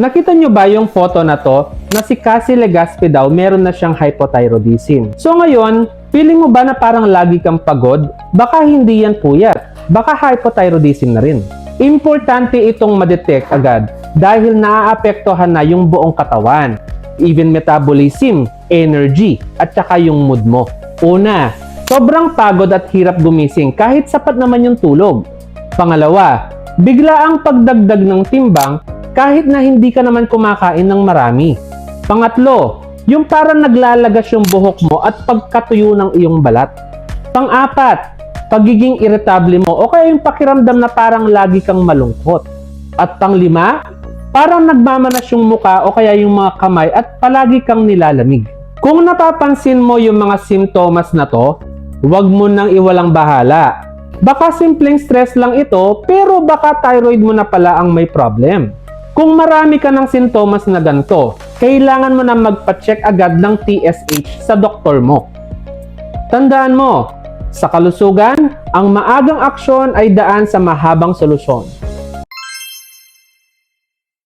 Nakita nyo ba yung photo na to na si Cassie Legaspi daw meron na siyang hypothyroidism? So ngayon, feeling mo ba na parang lagi kang pagod? Baka hindi yan puyat. Baka hypothyroidism na rin. Importante itong ma-detect agad dahil naaapektuhan na yung buong katawan. Even metabolism, energy, at saka yung mood mo. Una, sobrang pagod at hirap gumising kahit sapat naman yung tulog. Pangalawa, bigla ang pagdagdag ng timbang kahit na hindi ka naman kumakain ng marami. Pangatlo, yung parang naglalagas yung buhok mo at pagkatuyo ng iyong balat. Pang-apat, pagiging irritable mo o kaya yung pakiramdam na parang lagi kang malungkot. At pang-lima, parang nagmamanas yung muka o kaya yung mga kamay at palagi kang nilalamig. Kung napapansin mo yung mga simptomas na to, huwag mo nang iwalang bahala. Baka simpleng stress lang ito pero baka thyroid mo na pala ang may problem. Kung marami ka ng sintomas na ganito, kailangan mo na magpa-check agad ng TSH sa doktor mo. Tandaan mo, sa kalusugan, ang maagang aksyon ay daan sa mahabang solusyon.